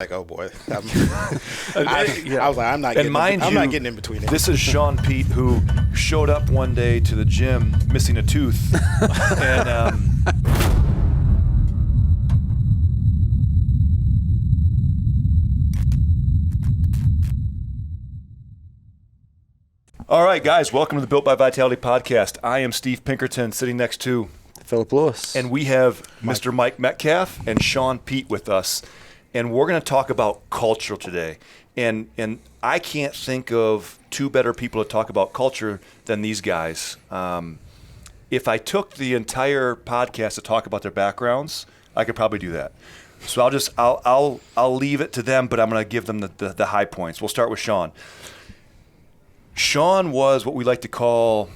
Like, oh boy, I was like, I'm not getting in between it. This is Shaun Peet, who showed up one day to the gym missing a tooth, and all right, guys, welcome to the Built by Vitality podcast. I am Steve Pinkerton, sitting next to Philip Lewis, and we have Mr. Mike Metcalf and Shaun Peet with us. And we're going to talk about culture today. And I can't think of two better people to talk about culture than these guys. If I took the entire podcast to talk about their backgrounds, I could probably do that. So I'll leave it to them, but I'm going to give them the high points. We'll start with Shaun. Shaun was what we like to call,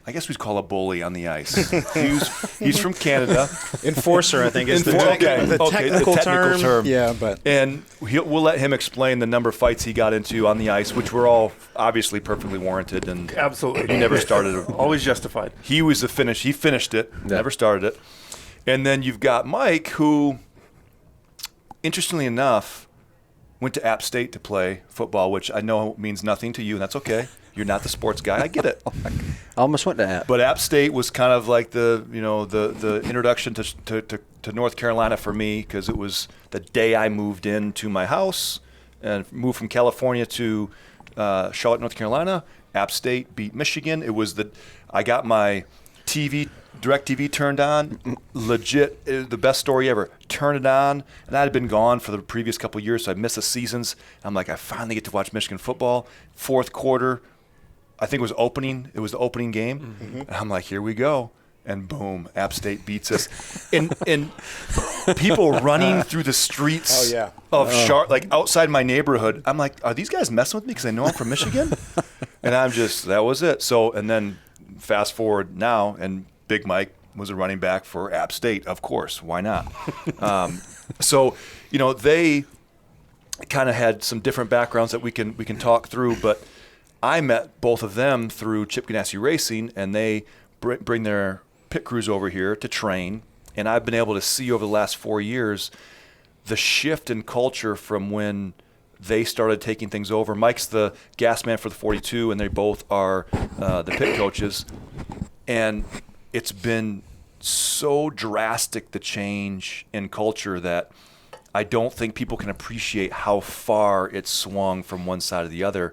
I guess we'd call a bully on the ice. He's from Canada. Enforcer, I think, is the technical term. Yeah, but and we'll let him explain the number of fights he got into on the ice, which were all obviously perfectly warranted. And absolutely, he never started it. Always justified. He was the finish. He finished it. Yeah. Never started it. And then you've got Mike, who, interestingly enough, went to App State to play football, which I know means nothing to you, and that's okay. You're not the sports guy. I get it. I almost went to App. But App State was kind of like the introduction to North Carolina for me, because it was the day I moved into my house and moved from California to Charlotte, North Carolina. App State beat Michigan. It was I got my DirecTV turned on. Legit, the best story ever. Turned it on, and I had been gone for the previous couple of years, so I missed the seasons. I'm like, I finally get to watch Michigan football. Fourth quarter, I think it was opening. It was the opening game. Mm-hmm. And I'm like, here we go. And boom, App State beats us. And people running through the streets of Charlotte, like outside my neighborhood. I'm like, are these guys messing with me because I know I'm from Michigan? And that was it. So, and then fast forward now, and Big Mike was a running back for App State, of course. Why not? So, they kind of had some different backgrounds that we can talk through, but I met both of them through Chip Ganassi Racing, and they bring their pit crews over here to train. And I've been able to see over the last 4 years the shift in culture from when they started taking things over. Mike's the gas man for the 42, and they both are the pit coaches. And it's been so drastic, the change in culture, that I don't think people can appreciate how far it's swung from one side to the other.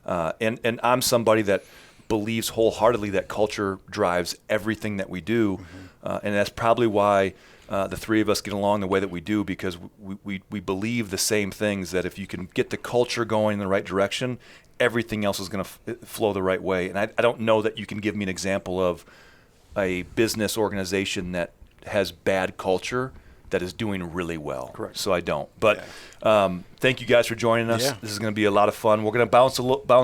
And I'm somebody that believes wholeheartedly that culture drives everything that we do. Mm-hmm. And that's probably why the three of us get along the way that we do, because we believe the same things, that if you can get the culture going in the right direction, everything else is going to flow the right way. And I don't know that you can give me an example of a business organization that has bad culture that is doing really well. Correct. So I don't. But thank you guys for joining us. Yeah. This is going to be a lot of fun. We're going to bounce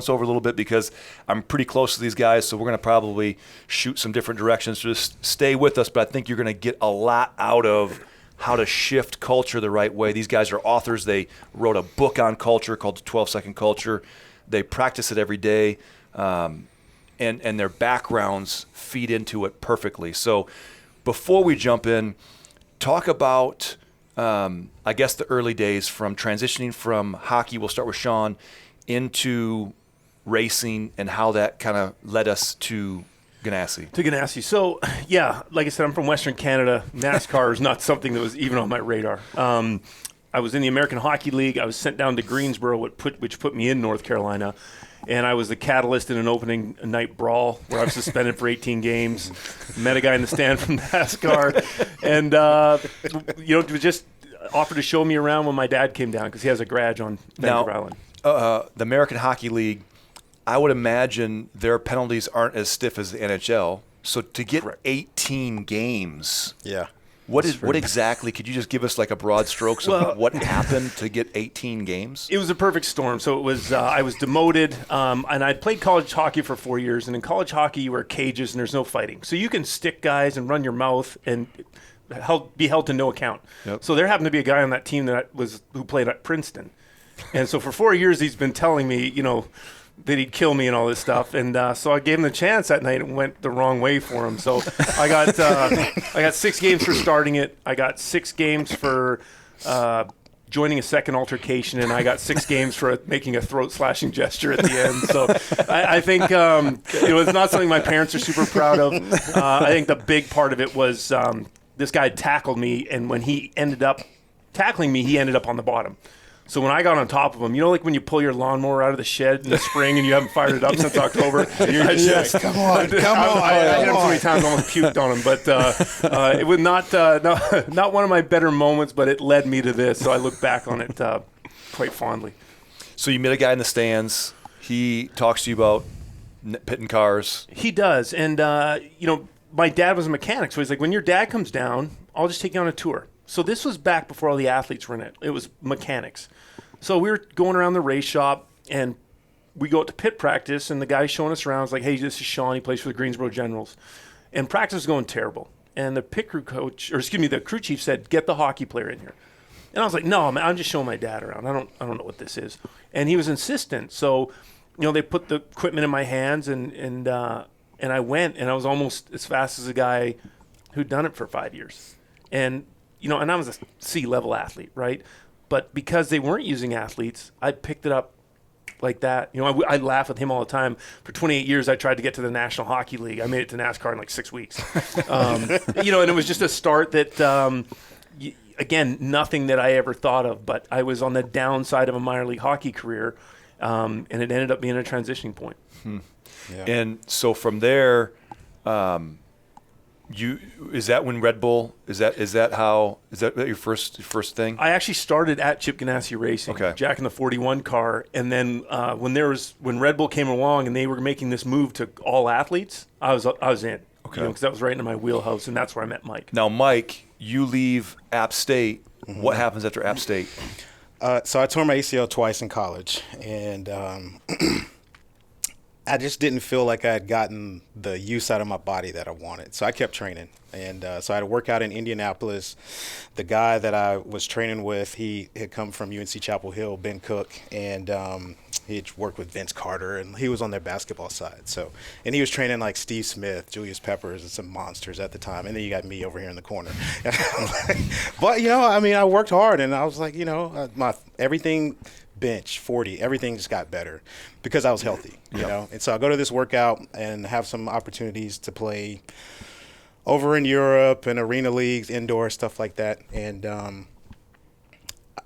over a little bit because I'm pretty close to these guys, so we're going to probably shoot some different directions. So just stay with us, but I think you're going to get a lot out of how to shift culture the right way. These guys are authors. They wrote a book on culture called The 12-Second Culture. They practice it every day, and their backgrounds feed into it perfectly. So before we jump in, talk about, I guess, the early days from transitioning from hockey. We'll start with Shaun, into racing, and how that kind of led us to Ganassi. So, like I said, I'm from Western Canada. NASCAR is not something that was even on my radar. I was in the American Hockey League. I was sent down to Greensboro, which put me in North Carolina. And I was the catalyst in an opening night brawl where I was suspended for 18 games. Met a guy in the stand from NASCAR. And, just offered to show me around when my dad came down, because he has a garage on Vancouver Island. The American Hockey League, I would imagine their penalties aren't as stiff as the NHL. So to get 18 games. Yeah. What exactly, could you just give us like a broad strokes of what happened to get 18 games? It was a perfect storm. So it was, I was demoted, and I'd played college hockey for 4 years. And in college hockey, you wear cages and there's no fighting. So you can stick guys and run your mouth and be held to no account. Yep. So there happened to be a guy on that team who played at Princeton. And so for 4 years, he's been telling me, that he'd kill me and all this stuff. And so I gave him the chance that night, and went the wrong way for him. So I got 6 games for starting it. I got 6 games for joining a second altercation, and I got 6 games for making a throat-slashing gesture at the end. So I think it's not something my parents are super proud of. I think the big part of it was this guy tackled me, and when he ended up tackling me, he ended up on the bottom. So when I got on top of him, like when you pull your launmower out of the shed in the spring and you haven't fired it up since October, you're just come on. I hit him so many times, I almost puked on him. But it was not one of my better moments, but it led me to this. So I look back on it quite fondly. So you met a guy in the stands. He talks to you about pitting cars. He does, and my dad was a mechanic, so he's like, when your dad comes down, I'll just take you on a tour. So this was back before all the athletes were in it. It was mechanics. So we were going around the race shop, and we go out to pit practice, and the guy showing us around was like, hey, this is Shaun. He plays for the Greensboro Generals. And practice was going terrible. And the pit crew the crew chief said, get the hockey player in here. And I was like, no, man, I'm just showing my dad around. I don't know what this is. And he was insistent. So, they put the equipment in my hands, and I went, and I was almost as fast as a guy who'd done it for 5 years. And and I was a C-level athlete, right? But because they weren't using athletes, I picked it up like that. I laugh with him all the time. For 28 years, I tried to get to the National Hockey League. I made it to NASCAR in like 6 weeks. And it was just a start that, again, nothing that I ever thought of, but I was on the downside of a minor league hockey career, and it ended up being a transitioning point. Yeah. And so from there, is that when Red Bull is that your first thing? I actually started at Chip Ganassi Racing, Jack in the 41 car, and then when Red Bull came along and they were making this move to all athletes, I was in, because that was right into my wheelhouse, and that's where I met Mike. Now, Mike, you leave App State. Mm-hmm. What happens after App State? So I tore my ACL twice in college, and I just didn't feel like I had gotten the use out of my body that I wanted. So I kept training. And so I had to work out in Indianapolis. The guy that I was training with, he had come from UNC Chapel Hill, Ben Cook, and he had worked with Vince Carter, and he was on their basketball side. And he was training like Steve Smith, Julius Peppers, and some monsters at the time. And then you got me over here in the corner. But, I worked hard, and I was like, my everything – bench 40, everything just got better because I was healthy, and so I go to this workout and have some opportunities to play over in Europe and arena leagues, indoor stuff like that. And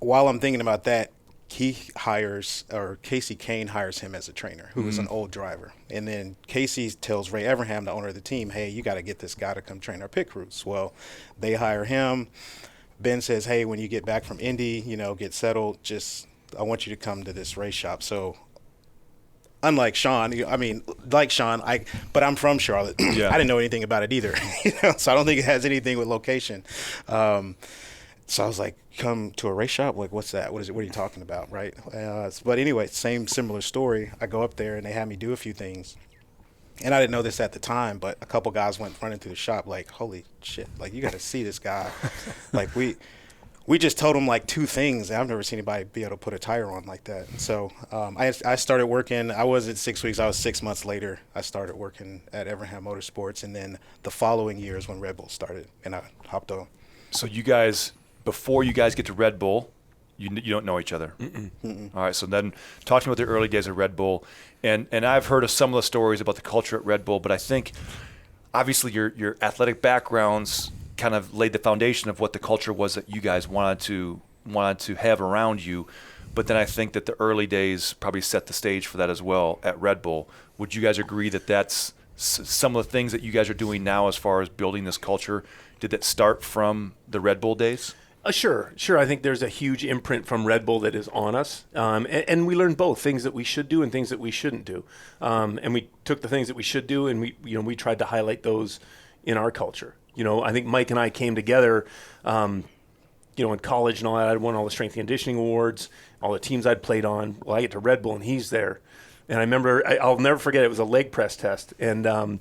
while I'm thinking about that, Casey Kane hires him as a trainer, who was an old driver. And then Casey tells Ray Evernham, the owner of the team, hey, you got to get this guy to come train our pit crews. Well, they hire him. Ben says, hey, when you get back from Indy, get settled, I want you to come to this race shop. So unlike Shaun, but I'm from Charlotte. Yeah. I didn't know anything about it either. So I don't think it has anything with location. So I was like, come to a race shop? Like, what's that? What is it? What are you talking about? Right. But anyway, similar story. I go up there and they had me do a few things. And I didn't know this at the time, but a couple guys went running through the shop like, holy shit, like, you got to see this guy. Like, we just told him like 2 things. I've never seen anybody be able to put a tire on like that. And so I started working. I wasn't 6 weeks. I was 6 months later. I started working at Evernham Motorsports. And then the following year is when Red Bull started, and I hopped on. So you guys, before you guys get to Red Bull, you don't know each other. Mm-mm. All right, so then talk to me about the early days of Red Bull. And I've heard of some of the stories about the culture at Red Bull, but I think obviously your athletic backgrounds kind of laid the foundation of what the culture was that you guys wanted to have around you. But then I think that the early days probably set the stage for that as well at Red Bull. Would you guys agree that that's some of the things that you guys are doing now as far as building this culture? Did that start from the Red Bull days? Sure. I think there's a huge imprint from Red Bull that is on us. And we learned both things that we should do and things that we shouldn't do. And we took the things that we should do and we tried to highlight those in our culture. I think Mike and I came together, in college and all that. I won all the strength and conditioning awards, all the teams I'd played on. Well, I get to Red Bull and he's there. And I remember, I'll never forget, it was a leg press test. And I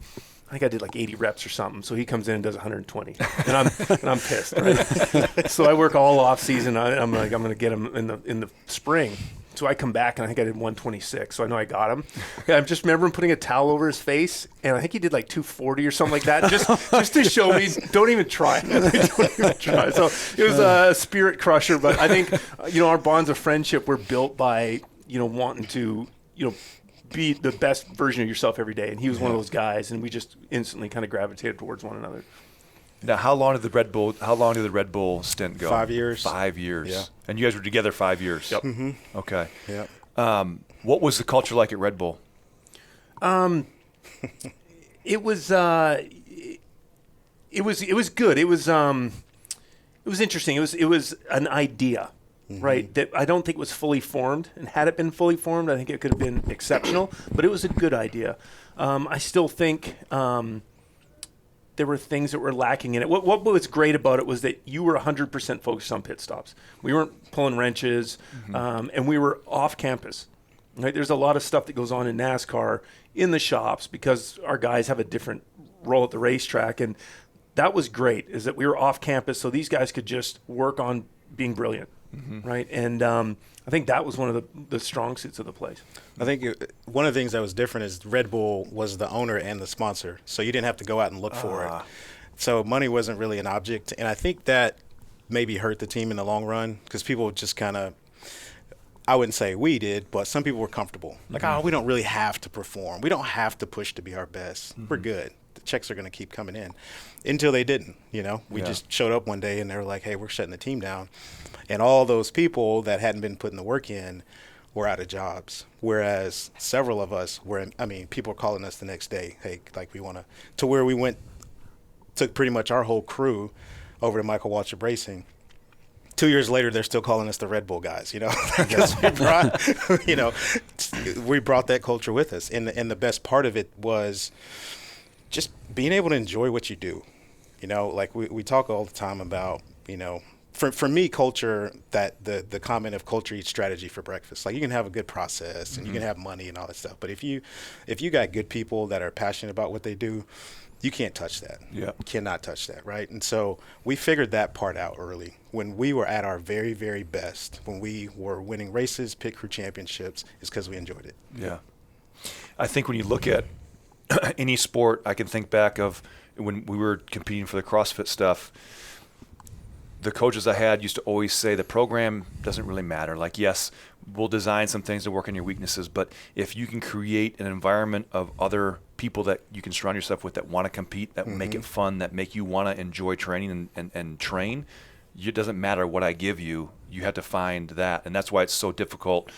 think I did like 80 reps or something. So he comes in and does 120. And I'm pissed, right? So I work all off season. I'm like, I'm going to get him in the spring. So I come back, and I think I did 126, so I know I got him. I just remember him putting a towel over his face, and I think he did like 240 or something like that, just to show me, don't even try. Don't even try. So it was a spirit crusher, but I think, our bonds of friendship were built by, wanting to, be the best version of yourself every day. And he was one of those guys, and we just instantly kind of gravitated towards one another. Now, how long did the Red Bull stint go? 5 years. 5 years. Yeah. And you guys were together 5 years. Yep. Mm-hmm. Okay. Yeah. What was the culture like at Red Bull? It was good. It was interesting. It was an idea, right? That I don't think was fully formed. And had it been fully formed, I think it could have been exceptional. But it was a good idea. I still think there were things that were lacking in it. What was great about it was that you were 100% focused on pit stops. We weren't pulling wrenches, and we were off campus. Right? There's a lot of stuff that goes on in NASCAR in the shops because our guys have a different role at the racetrack, and that was great. Is that we were off campus, so these guys could just work on being brilliant, right? And I think that was one of the strong suits of the place. I think one of the things that was different is Red Bull was the owner and the sponsor, so you didn't have to go out and look for it. So money wasn't really an object, and I think that maybe hurt the team in the long run because people just kind of, I wouldn't say we did, but some people were comfortable. Like, we don't really have to perform. We don't have to push to be our best. We're good. The checks are going to keep coming in until they didn't, We just showed up one day and they were like, hey, we're shutting the team down. And all those people that hadn't been putting the work in were out of jobs. Whereas several of us people were calling us the next day, hey, like we want to where we took pretty much our whole crew over to Michael Waltrip Racing. 2 years later, they're still calling us the Red Bull guys, because we brought that culture with us. And the best part of it was just being able to enjoy what you do. Like we talk all the time about, for me, culture, that the comment of culture eats strategy for breakfast. Like, you can have a good process and you can have money and all that stuff. But if you got good people that are passionate about what they do, you can't touch that. Yeah. You cannot touch that, right? And so we figured that part out early. When we were at our very, very best, when we were winning races, pit crew championships, is because we enjoyed it. Yeah. I think when you look at any sport, I can think back of when we were competing for the CrossFit stuff, the coaches I had used to always say the program doesn't really matter. Like, yes, we'll design some things to work on your weaknesses, but if you can create an environment of other people that you can surround yourself with that want to compete, that make it fun, that make you want to enjoy training and train, it doesn't matter what I give you. You have to find that. And that's why it's so difficult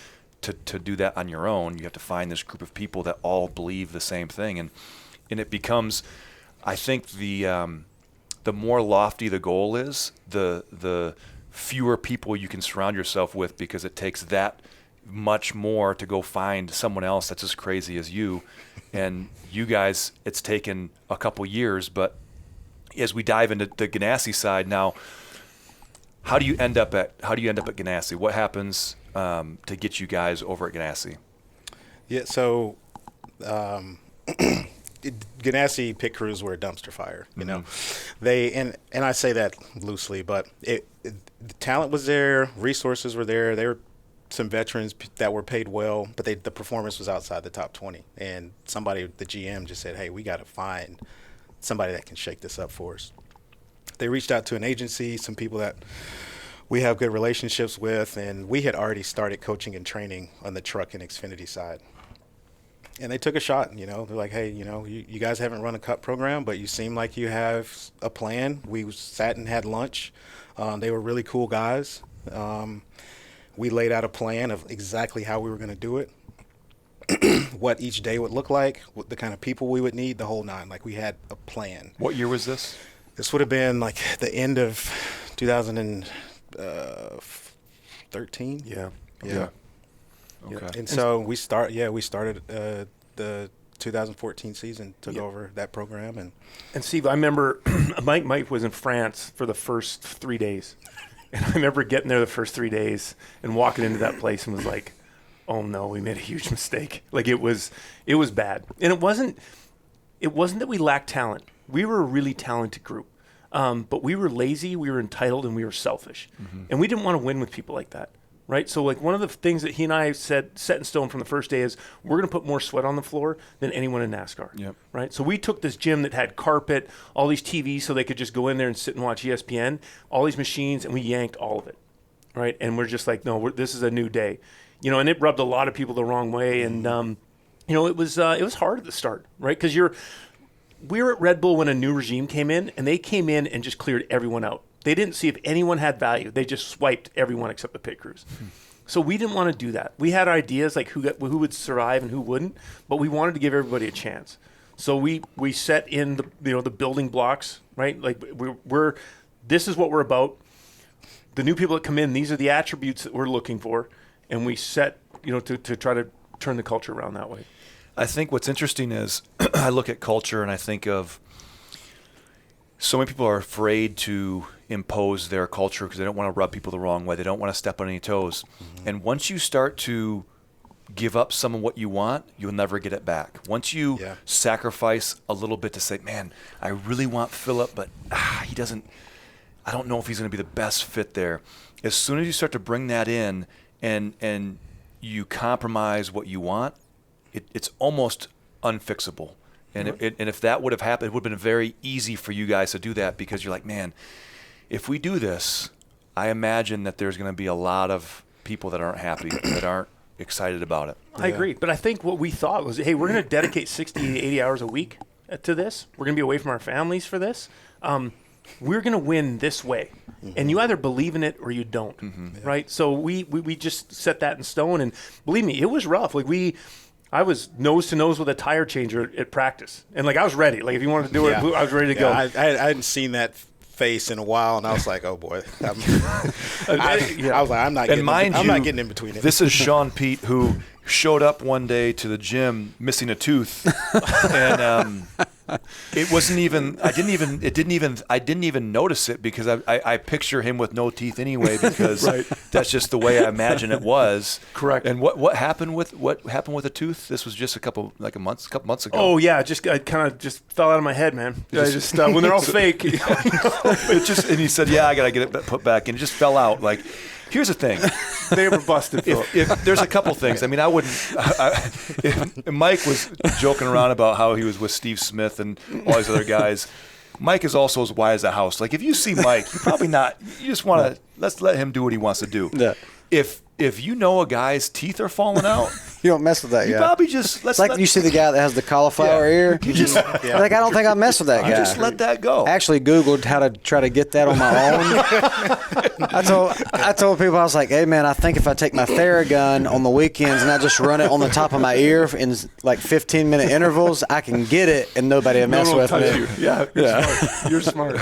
to do that on your own. You have to find this group of people that all believe the same thing. And it becomes, I think, the more lofty the goal is, the fewer people you can surround yourself with, because it takes that much more to go find someone else that's as crazy as you. And you guys, it's taken a couple years, but as we dive into the Ganassi side now, how do you end up at Ganassi? What happens to get you guys over at Ganassi? Yeah, so Ganassi pit crews were a dumpster fire. They and I say that loosely, but the talent was there, resources were there. There were some veterans that were paid well, but the performance was outside the top 20. And the GM just said, hey, we got to find somebody that can shake this up for us. They reached out to an agency, some people that we have good relationships with, and we had already started coaching and training on the truck and Xfinity side. And they took a shot, they're like, hey, you guys haven't run a cup program, but you seem like you have a plan. We sat and had lunch. They were really cool guys. We laid out a plan of exactly how we were going to do it, what each day would look like, what the kind of people we would need, the whole nine. Like, we had a plan. What year was this? This would have been like the end of 2013. Yeah. Okay. And so we started the 2014 season, took over that program. And Steve, I remember Mike was in France for the first 3 days. And I remember getting there the first 3 days and walking into that place and was like, oh no, we made a huge mistake. Like, it was bad. And it wasn't that we lacked talent. We were a really talented group. But we were lazy, we were entitled, and we were selfish. And we didn't want to win with people like that. right? So like one of the things that he and I said set in stone from the first day is we're going to put more sweat on the floor than anyone in NASCAR. Yep. Right? So we took this gym that had carpet, all these TVs so they could just go in there and sit and watch ESPN, all these machines, and we yanked all of it. Right? And we're just like, no, this is a new day. You know, and it rubbed a lot of people the wrong way. And, you know, it was hard at the start, right? Because we were at Red Bull when a new regime came in, and they came in and just cleared everyone out. They didn't see if anyone had value. They just swiped everyone except the pit crews. So we didn't want to do that. We had ideas like who would survive and who wouldn't, but we wanted to give everybody a chance. So we set in the building blocks, right? Like this is what we're about. The new people that come in, these are the attributes that we're looking for, and we set to try to turn the culture around that way. I think what's interesting is I look at culture and I think of so many people are afraid to impose their culture because they don't want to rub people the wrong way. They don't want to step on any toes. Mm-hmm. And once you start to give up some of what you want, you'll never get it back. Once you sacrifice a little bit to say, man, I really want Phillip, but he doesn't, I don't know if he's going to be the best fit there. As soon as you start to bring that in and you compromise what you want, it's almost unfixable. And if that would have happened, it would have been very easy for you guys to do that because you're like, man, if we do this, I imagine that there's going to be a lot of people that aren't happy, that aren't excited about it. I agree. But I think what we thought was, hey, we're going to dedicate 60 to 80 hours a week to this. We're going to be away from our families for this. We're going to win this way. Mm-hmm. And you either believe in it or you don't, right? So we just set that in stone. And believe me, it was rough. Like I was nose to nose with a tire changer at practice. And like I was ready. Like if you wanted to do it, I was ready to go. I hadn't seen that face in a while, and I was like, oh boy. I was like, I'm not getting in between it. This is Shaun Peet, who showed up one day to the gym missing a tooth. And it wasn't even I didn't even notice it because I picture him with no teeth anyway because that's just the way I imagine it was. Correct. And what happened with the tooth? This was just a couple months ago. Oh yeah, I kind of just fell out of my head, man. When they're all fake. And he said, yeah, I gotta get it put back in. It just fell out. Like, here's the thing. They were busted. If there's a couple things. I mean, I wouldn't. If Mike was joking around about how he was with Steve Smith and all these other guys. Mike is also as wise as a house. Like, if you see Mike, you're probably not. You just want to let's let him do what he wants to do. Yeah. If you know a guy's teeth are falling out, you don't mess with that guy. You probably just you see the guy that has the cauliflower ear. You just like, I don't think I mess with that guy. Just let that go. I actually Googled how to try to get that on my own. I told people, I was like, hey man, I think if I take my Theragun on the weekends and I just run it on the top of my ear in like 15-minute intervals, I can get it and nobody will mess with me. You. Yeah, you're smart.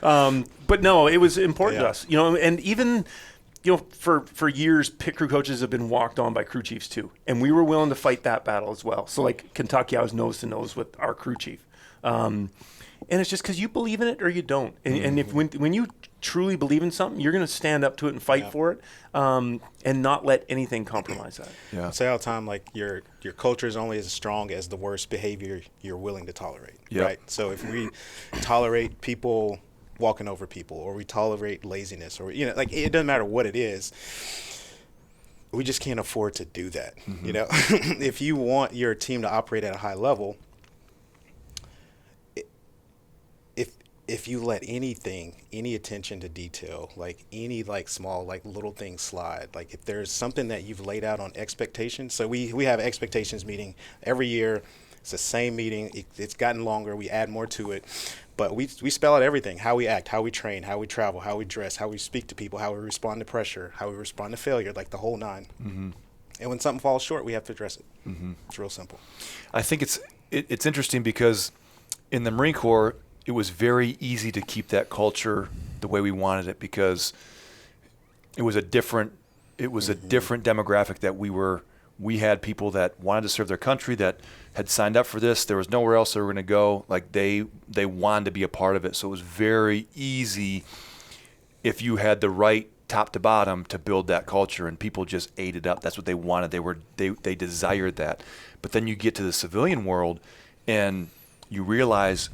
But no, it was important to us, and even. For years, pit crew coaches have been walked on by crew chiefs too, and we were willing to fight that battle as well. So, like Kentucky, I was nose to nose with our crew chief, and it's just because you believe in it or you don't. And if when you truly believe in something, you're going to stand up to it and fight for it, and not let anything compromise that. I say all the time, like your culture is only as strong as the worst behavior you're willing to tolerate. Yep. Right. So if we tolerate people walking over people, or we tolerate laziness, or it doesn't matter what it is, we just can't afford to do that. If you want your team to operate at a high level, if you let any attention to detail, like any small little things slide, like if there's something that you've laid out on expectations, so we have expectations meeting every year. It's the same meeting. It's gotten longer. We add more to it. But we spell out everything: how we act, how we train, how we travel, how we dress, how we speak to people, how we respond to pressure, how we respond to failure, like the whole nine. Mm-hmm. And when something falls short, we have to address it. Mm-hmm. It's real simple. I think it's interesting because in the Marine Corps, it was very easy to keep that culture the way we wanted it because it was a different demographic that we had people that wanted to serve their country that had signed up for this. There was nowhere else they were going to go. Like they wanted to be a part of it. So it was very easy if you had the right top to bottom to build that culture, and people just ate it up. That's what they wanted. They desired that. But then you get to the civilian world and you realize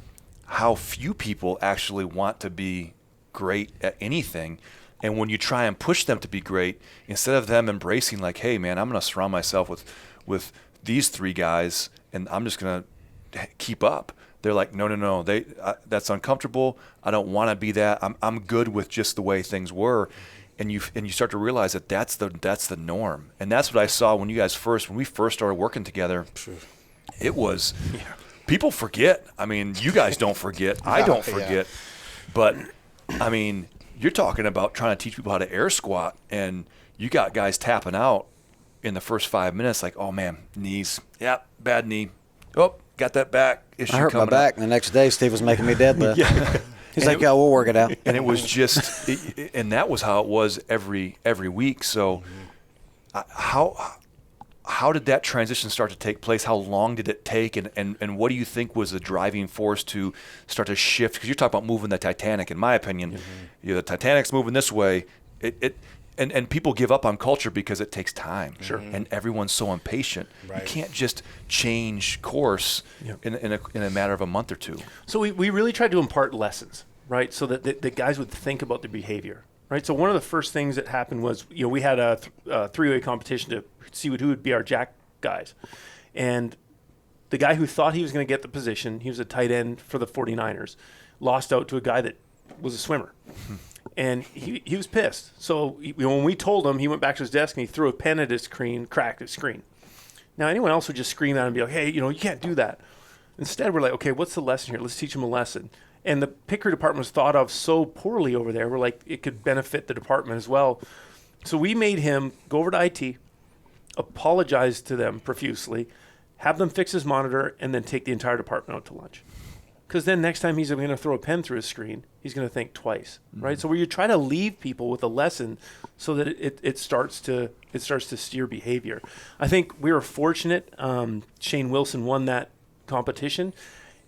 how few people actually want to be great at anything. And when you try and push them to be great, instead of them embracing like, hey, man, I'm going to surround myself with these 3 guys, and I'm just going to keep up. They're like, no, that's uncomfortable. I don't want to be that. I'm good with just the way things were. And you start to realize that that's the norm. And that's what I saw when we first started working together. It was, people forget. I mean, you guys don't forget. I don't forget. But, I mean, you're talking about trying to teach people how to air squat, and you got guys tapping out in the first 5 minutes like, oh, man, knees. Yeah, bad knee. Oh, got that back issue I hurt my back, and the next day Steve was making me deadlift. He's like, we'll work it out. And it was just, and that was how it was every week. So how did that transition start to take place? How long did it take? And what do you think was the driving force to start to shift? Because you're talking about moving the Titanic, in my opinion. The Titanic's moving this way. And people give up on culture because it takes time. Sure. And everyone's so impatient. Right. You can't just change course in a matter of a month or 2. So we really tried to impart lessons, right? So that the guys would think about their behavior, right? So one of the first things that happened was, we had a 3-way competition to see who would be our jack guys. And the guy who thought he was going to get the position, he was a tight end for the 49ers, lost out to a guy that was a swimmer. And he was pissed. So when we told him, he went back to his desk and he threw a pen at his screen, cracked his screen. Now, anyone else would just scream at him and be like, hey, you can't do that. Instead, we're like, okay, what's the lesson here? Let's teach him a lesson. And the picker department was thought of so poorly over there. We're like, it could benefit the department as well. So we made him go over to IT, apologize to them profusely, have them fix his monitor, and then take the entire department out to lunch. Because then next time he's going to throw a pen through his screen, he's going to think twice, right? So where you try to leave people with a lesson so that it starts to steer behavior. I think we were fortunate. Shane Wilson won that competition,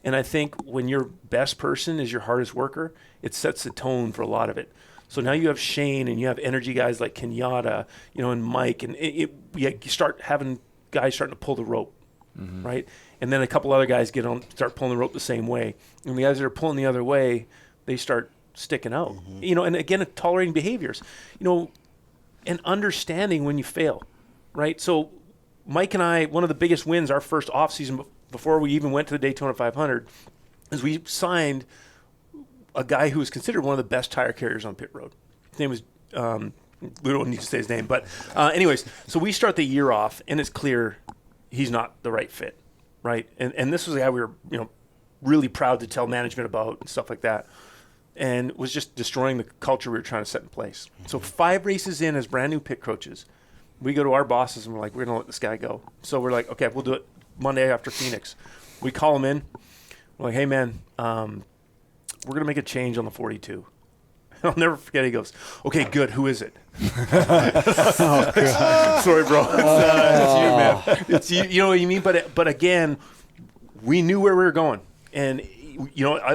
and I think when your best person is your hardest worker, it sets the tone for a lot of it. So now you have Shane and you have energy guys like Kenyatta, and Mike, and you start having guys starting to pull the rope, right? And then a couple other guys start pulling the rope the same way. And the guys that are pulling the other way, they start sticking out. And again, tolerating behaviors, and understanding when you fail, right? So Mike and I, one of the biggest wins our first off season before we even went to the Daytona 500 is we signed a guy who was considered one of the best tire carriers on pit road. His name was, we don't need to say his name, but anyways, so we start the year off and it's clear he's not the right fit. Right. And this was a guy we were, really proud to tell management about and stuff like that. And was just destroying the culture we were trying to set in place. So 5 races in as brand new pit coaches, we go to our bosses and we're like, we're going to let this guy go. So we're like, okay, we'll do it Monday after Phoenix. We call him in. We're like, hey, man, we're going to make a change on the 42. I'll never forget. He goes, okay, good. Who is it? Sorry, bro. It's you, man. It's you. You know what you mean? But again, we knew where we were going. And,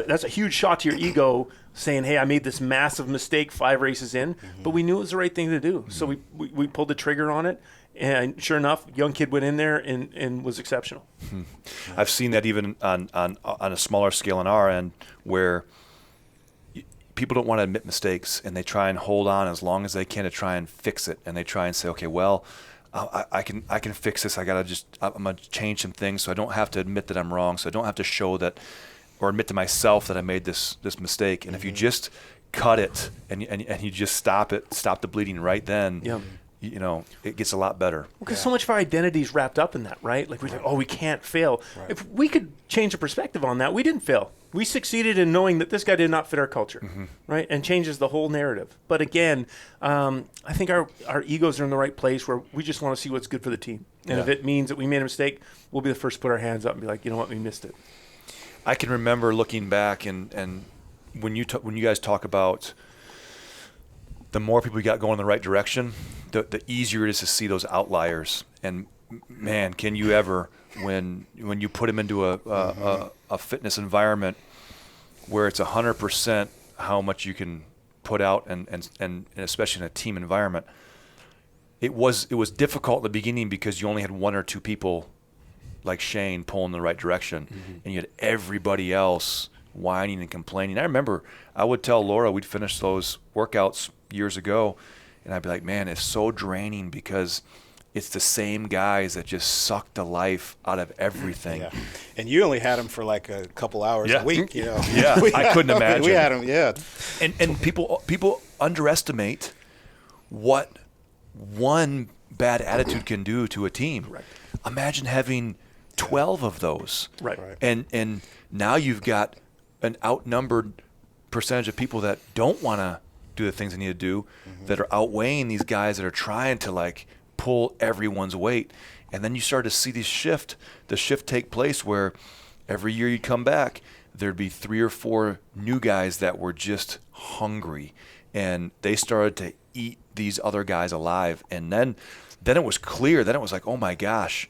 that's a huge shot to your ego saying, hey, I made this massive mistake 5 races in. But we knew it was the right thing to do. So we pulled the trigger on it. And sure enough, young kid went in there and was exceptional. I've seen that even on a smaller scale on our end where people don't want to admit mistakes, and they try and hold on as long as they can to try and fix it. And they try and say, okay, well, I can fix this. I'm gonna change some things, so I don't have to admit that I'm wrong. So I don't have to show that, or admit to myself that I made this mistake. And if you just cut it and you just stop the bleeding right then. Yeah. It gets a lot better. Because so much of our identity is wrapped up in that, right? Like we're like, oh, we can't fail. Right. If we could change the perspective on that, we didn't fail. We succeeded in knowing that this guy did not fit our culture, right? And changes the whole narrative. But again, I think our egos are in the right place where we just want to see what's good for the team. And if it means that we made a mistake, we'll be the first to put our hands up and be like, you know what, we missed it. I can remember looking back and when you guys talk about the more people you got going in the right direction, the easier it is to see those outliers. And man, can you ever, when you put them into a fitness environment where it's 100% how much you can put out, and especially in a team environment, it was difficult at the beginning because you only had 1 or 2 people like Shane pulling in the right direction, and you had everybody else whining and complaining. I remember I would tell Laura, we'd finish those workouts years ago, and I'd be like, man, it's so draining because it's the same guys that just suck the life out of everything. Yeah. And you only had them for like a couple hours a week, you know. Yeah, I couldn't imagine. We had them, yeah. And people underestimate what one bad attitude can do to a team. Correct. Imagine having 12 of those. Right. And now you've got an outnumbered percentage of people that don't want to do the things they need to do, that are outweighing these guys that are trying to like pull everyone's weight. And then you start to see the shift take place where every year you come back, there'd be 3 or 4 new guys that were just hungry, and they started to eat these other guys alive. And then it was clear. Then it was like, oh my gosh,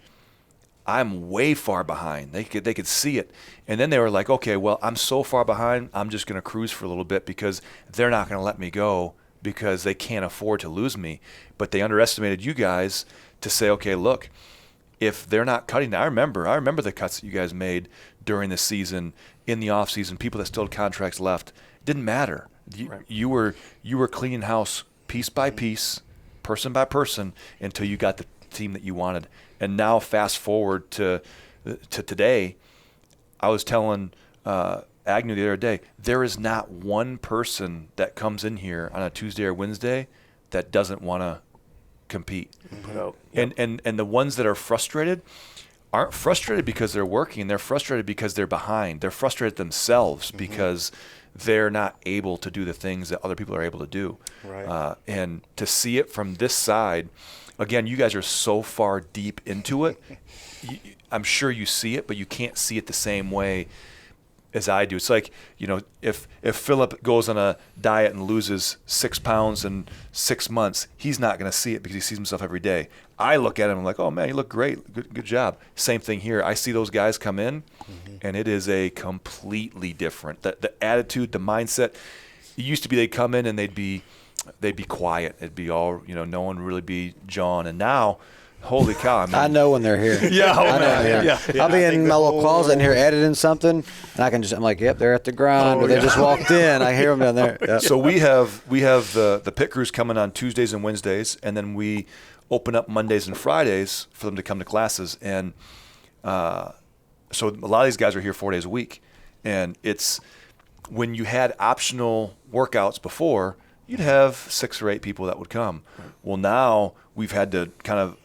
I'm way far behind. They could see it. And then they were like, okay, well, I'm so far behind, I'm just going to cruise for a little bit because they're not going to let me go because they can't afford to lose me. But they underestimated you guys to say, okay, look, if they're not cutting, I remember the cuts that you guys made during the season, in the off season, people that still had contracts left. It didn't matter. You were cleaning house piece by piece, person by person, until you got the team that you wanted. And now fast forward to today, I was telling Agnew the other day, there is not one person that comes in here on a Tuesday or Wednesday that doesn't want to compete. And the ones that are frustrated aren't frustrated because they're working. They're frustrated because they're behind. They're frustrated themselves because they're not able to do the things that other people are able to do. Right. And to see it from this side, again, you guys are so far deep into it. I'm sure you see it, but you can't see it the same way as I do. It's like, if Philip goes on a diet and loses 6 pounds in 6 months, he's not going to see it because he sees himself every day. I look at him and I'm like, oh man, you look great. Good job. Same thing here. I see those guys come in and it is a completely different, the attitude, the mindset. It used to be they'd come in and they'd be quiet. It'd be all, no one really be John. And now, holy cow. I know when they're here. Yeah, I know. yeah. I'll be in my little closet in here editing something, and I'm like, yep, they're at the grind, or they just walked in. I hear them down there. Yep. So we have the pit crews coming on Tuesdays and Wednesdays, and then we open up Mondays and Fridays for them to come to classes. And so a lot of these guys are here 4 days a week. And it's when you had optional workouts before, you'd have 6 or 8 people that would come. Well, now we've had to kind of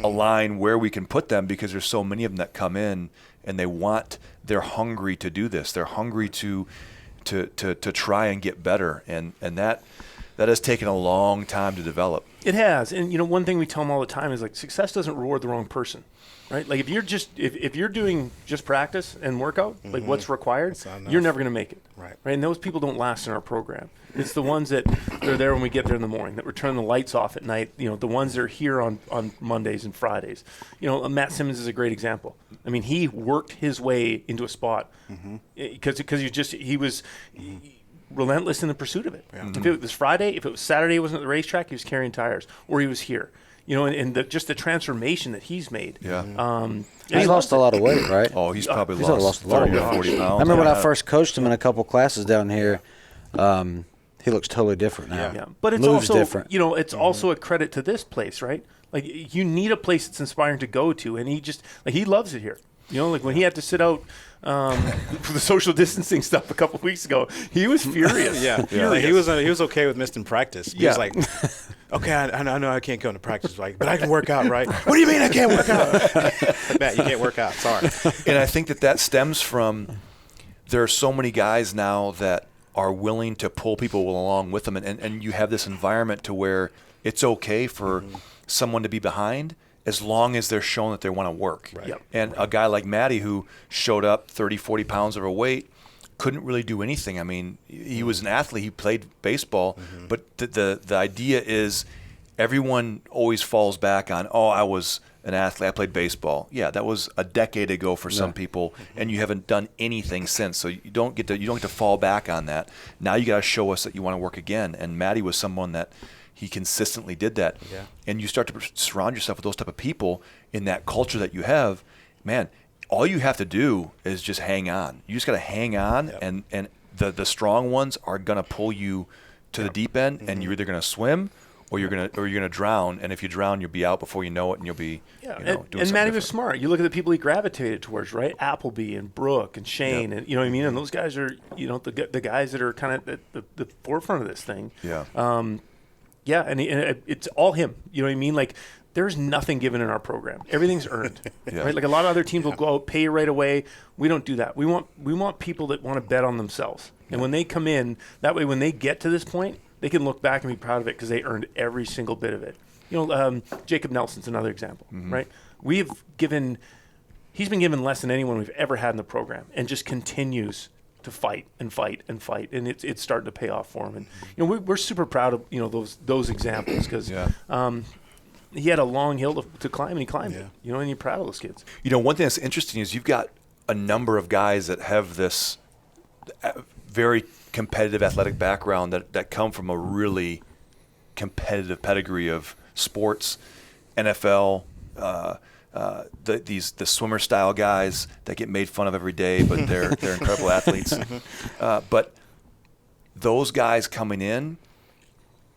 align where we can put them because there's so many of them that come in and they're hungry to do this. They're hungry to try and get better. And that has taken a long time to develop. It has. And, one thing we tell them all the time is like success doesn't reward the wrong person. Right? Like if you're doing just practice and workout, like what's required, you're never going to make it. Right. And those people don't last in our program. It's the ones that are there when we get there in the morning, that return the lights off at night, the ones that are here on Mondays and Fridays. Matt Simmons is a great example. I mean, he worked his way into a spot because he was relentless in the pursuit of it. Yeah. If it was Friday, if it was Saturday, he wasn't at the racetrack, he was carrying tires, or he was here. And just the transformation that he's made. Yeah. He's lost a lot of weight, right? Oh, he's probably lost 30 or 40 pounds. I remember when I first coached him in a couple classes down here. He looks totally different now. Yeah. But it's Moves also different. It's also a credit to this place, right? Like you need a place that's inspiring to go to, and he loves it here. Like when he had to sit out for the social distancing stuff a couple of weeks ago, he was furious. Like he was okay with missing practice. He was like, okay, I know I can't go into practice, but I can work out, right? What do you mean I can't work out? Matt, you can't work out. Sorry. And I think that stems from there are so many guys now that are willing to pull people along with them, and you have this environment to where it's okay for someone to be behind as long as they're showing that they want to work. Right. Yep. And a guy like Matty who showed up 30, 40 pounds overweight couldn't really do anything. I mean, he was an athlete. He played baseball. But the idea is everyone always falls back on, I was an athlete. I played baseball. Yeah, that was a decade ago for some people, and you haven't done anything since. So you don't get to fall back on that. Now you got to show us that you want to work again. And Matty was someone that he consistently did that. Yeah. And you start to surround yourself with those type of people in that culture that you have. Man, all you have to do is just hang on. You just got to hang on, and the strong ones are going to pull you to the deep end, and you're either going to swim or you're gonna drown. And if you drown, you'll be out before you know it, and you'll be doing and Matty was smart. You look at the people he gravitated towards, right? Appleby and Brooke and Shane, and you know what I mean. And those guys are the guys that are kind of at the forefront of this thing. Yeah. And it's all him. You know what I mean? Like, there's nothing given in our program. Everything's earned, right? Like a lot of other teams will go out, pay you right away. We don't do that. We want people that want to bet on themselves. And when they come in, that way when they get to this point, they can look back and be proud of it because they earned every single bit of it. You know, Jacob Nelson's another example, right? He's been given less than anyone we've ever had in the program, and just continues to fight and fight and fight, and it's starting to pay off for him. And you know, we're super proud of those examples because he had a long hill to climb, and he climbed it. You know, and you're proud of those kids. You know, one thing that's interesting is you've got a number of guys that have this very competitive athletic background that come from a really competitive pedigree of sports, NFL, the swimmer style guys that get made fun of every day, but they're incredible athletes. But those guys coming in,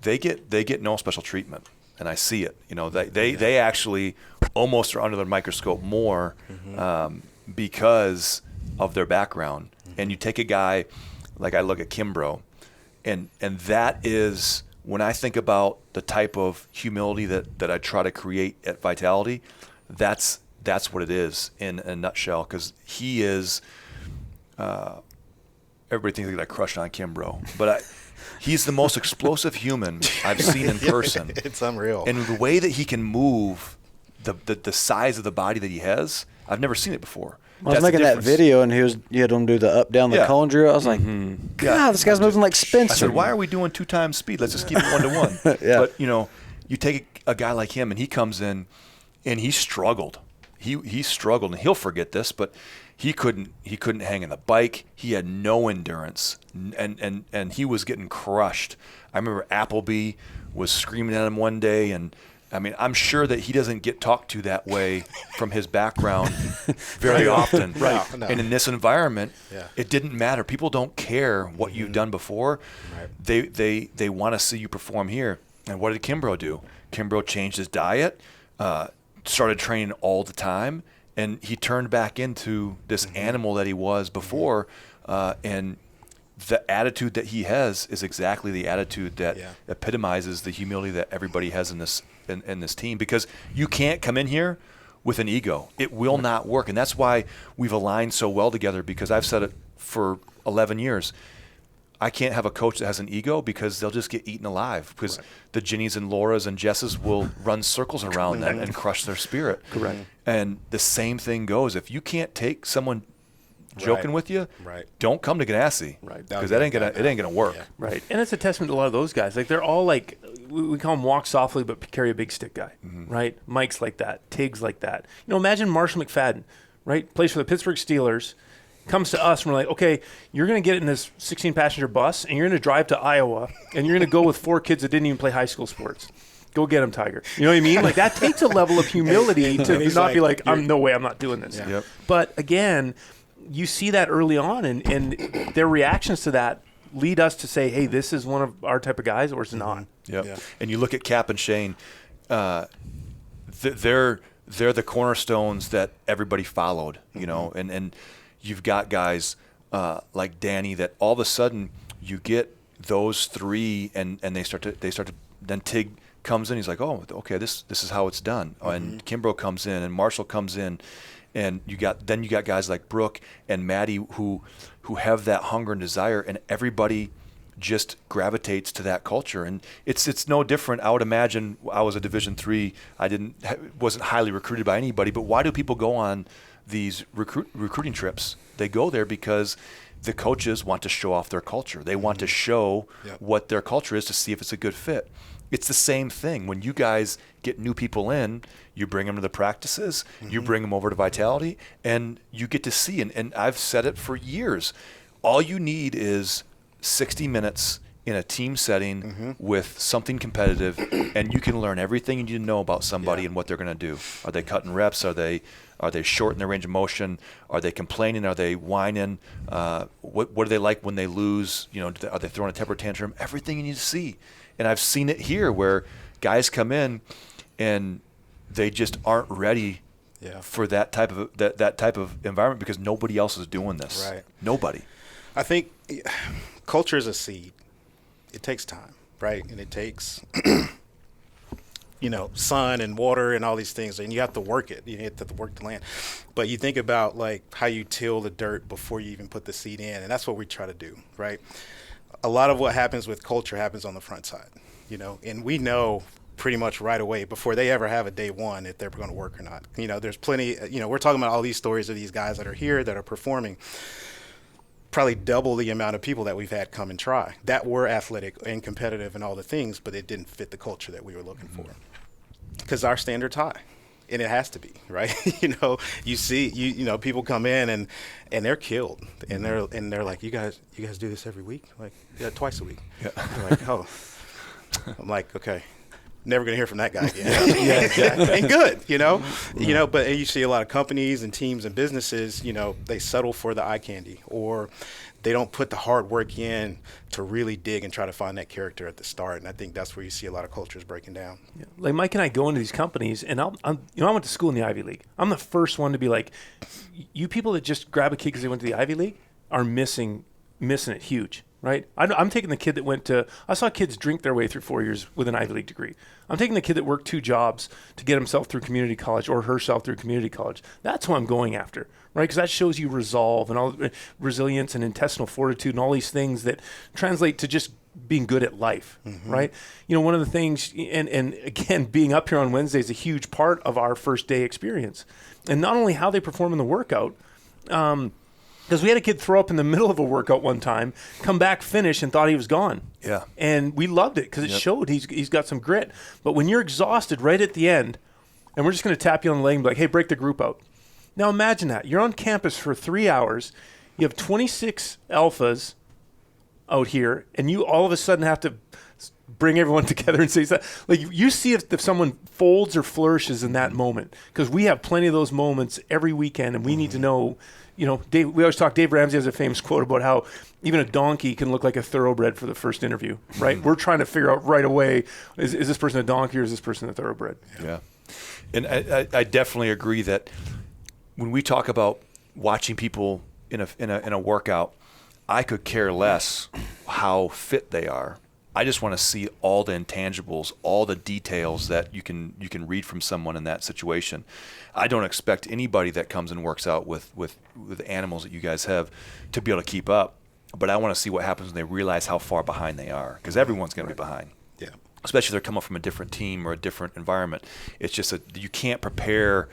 they get no special treatment, and I see it. You know, they actually almost are under the microscope more because of their background. And you take a guy like I look at Kimbrough, and that is, when I think about the type of humility that I try to create at Vitality, that's what it is in a nutshell, because he is everybody thinks that I crushed on Kimbrough, but he's the most explosive human I've seen in person. It's unreal. And the way that he can move, the size of the body that he has, I've never seen it before. I was making that video, and you had him do the up down the cone drill. I was like, God, this guy's moving like Spencer. I said, why are we doing 2 times speed? Let's just keep it 1-to-1. But you know, you take a guy like him, and he comes in, and he struggled. He struggled, and he'll forget this, but he couldn't hang on the bike. He had no endurance, and he was getting crushed. I remember Appleby was screaming at him one day, and I mean, I'm sure that he doesn't get talked to that way from his background very often. Right. No. And in this environment, it didn't matter. People don't care what you've done before. Right. They want to see you perform here. And what did Kimbrough do? Kimbrough changed his diet, started training all the time, and he turned back into this animal that he was before. And the attitude that he has is exactly the attitude that epitomizes the humility that everybody has in this team, because you can't come in here with an ego. It will not work. And that's why we've aligned so well together, because I've said it for 11 years. I can't have a coach that has an ego, because they'll just get eaten alive, because the Ginnies and Lauras and Jesses will run circles around them and crush their spirit. Correct. And the same thing goes. If you can't take someone joking with you, don't come to Ganassi, because it ain't gonna work. Right. And it's a testament to a lot of those guys. Like, they're all like, we call them walk softly but carry a big stick guy, right? Mike's like that, Tig's like that. You know, imagine Marshall McFadden, right? Plays for the Pittsburgh Steelers, comes to us, and we're like, okay, you're going to get in this 16-passenger bus, and you're going to drive to Iowa, and you're going to go with 4 kids that didn't even play high school sports. Go get him, Tiger. You know what I mean? Like, that takes a level of humility to not be like, no way, I'm not doing this. Yeah. Yep. But again, you see that early on, and their reactions to that lead us to say, hey, this is one of our type of guys, or it's not. Yep. Yeah. And you look at Cap and Shane, they're the cornerstones that everybody followed, you know, and you've got guys like Danny that all of a sudden you get those 3 and they start to then Tig comes in, he's like, oh, okay, this is how it's done. And Kimbrough comes in, and Marshall comes in, and you got guys like Brooke and Maddie who have that hunger and desire, and everybody just gravitates to that culture. And it's no different. I would imagine, I was a Division III. Wasn't highly recruited by anybody, but why do people go on these recruiting trips? They go there because the coaches want to show off their culture. They want to show what their culture is, to see if it's a good fit. It's the same thing. When you guys get new people in, you bring them to the practices, you bring them over to Vitality, and you get to see. And I've said it for years. All you need is 60 minutes in a team setting with something competitive, and you can learn everything you need to know about somebody and what they're going to do. Are they cutting reps? Are they short in their range of motion? Are they complaining? Are they whining? What are they like when they lose? Are they throwing a temper tantrum? Everything you need to see. And I've seen it here where guys come in and they just aren't ready for that type of environment because nobody else is doing this. Right. Nobody. I think culture is a seed. It takes time, right? And it takes, sun and water and all these things, and you have to work it. You have to work the land. But you think about like how you till the dirt before you even put the seed in, and that's what we try to do, right? A lot of what happens with culture happens on the front side, and we know pretty much right away before they ever have a day one if they're going to work or not. There's plenty, we're talking about all these stories of these guys that are here that are performing. Probably double the amount of people that we've had come and try that were athletic and competitive and all the things, but it didn't fit the culture that we were looking for because our standard's high. And it has to be, right? You see, people come in and they're killed, and they're like, you guys do this every week, like twice a week. Yeah. They're like, oh, I'm like, okay, never gonna hear from that guy again. Yeah, exactly. And good, But you see a lot of companies and teams and businesses, they settle for the eye candy, or they don't put the hard work in to really dig and try to find that character at the start. And I think that's where you see a lot of cultures breaking down. Yeah. Like Mike and I go into these companies, and I went to school in the Ivy League. I'm the first one to be like, you people that just grab a kid because they went to the Ivy League are missing it huge, right? I'm taking the kid that I saw kids drink their way through 4 years with an Ivy League degree. I'm taking the kid that worked 2 jobs to get himself through community college or herself through community college. That's who I'm going after, right? Because that shows you resolve and all resilience and intestinal fortitude and all these things that translate to just being good at life, right? One of the things, and again, being up here on Wednesday is a huge part of our first day experience. And not only how they perform in the workout, because we had a kid throw up in the middle of a workout one time, come back, finish, and thought he was gone. Yeah. And we loved it because it showed he's got some grit. But when you're exhausted right at the end, and we're just going to tap you on the leg and be like, hey, break the group out. Now imagine that. You're on campus for 3 hours. You have 26 alphas out here, and you all of a sudden have to bring everyone together and say something. Like, you see if someone folds or flourishes in that moment, because we have plenty of those moments every weekend, and we need to know. Dave, we always talk, Dave Ramsey has a famous quote about how even a donkey can look like a thoroughbred for the first interview, right? We're trying to figure out right away, is this person a donkey or is this person a thoroughbred? Yeah. And I definitely agree that when we talk about watching people in a workout, I could care less how fit they are. I just want to see all the intangibles, all the details that you can read from someone in that situation. I don't expect anybody that comes and works out with animals that you guys have to be able to keep up, but I want to see what happens when they realize how far behind they are, because everyone's going to be behind. Yeah. Especially if they're coming from a different team or a different environment. It's just that you can't prepare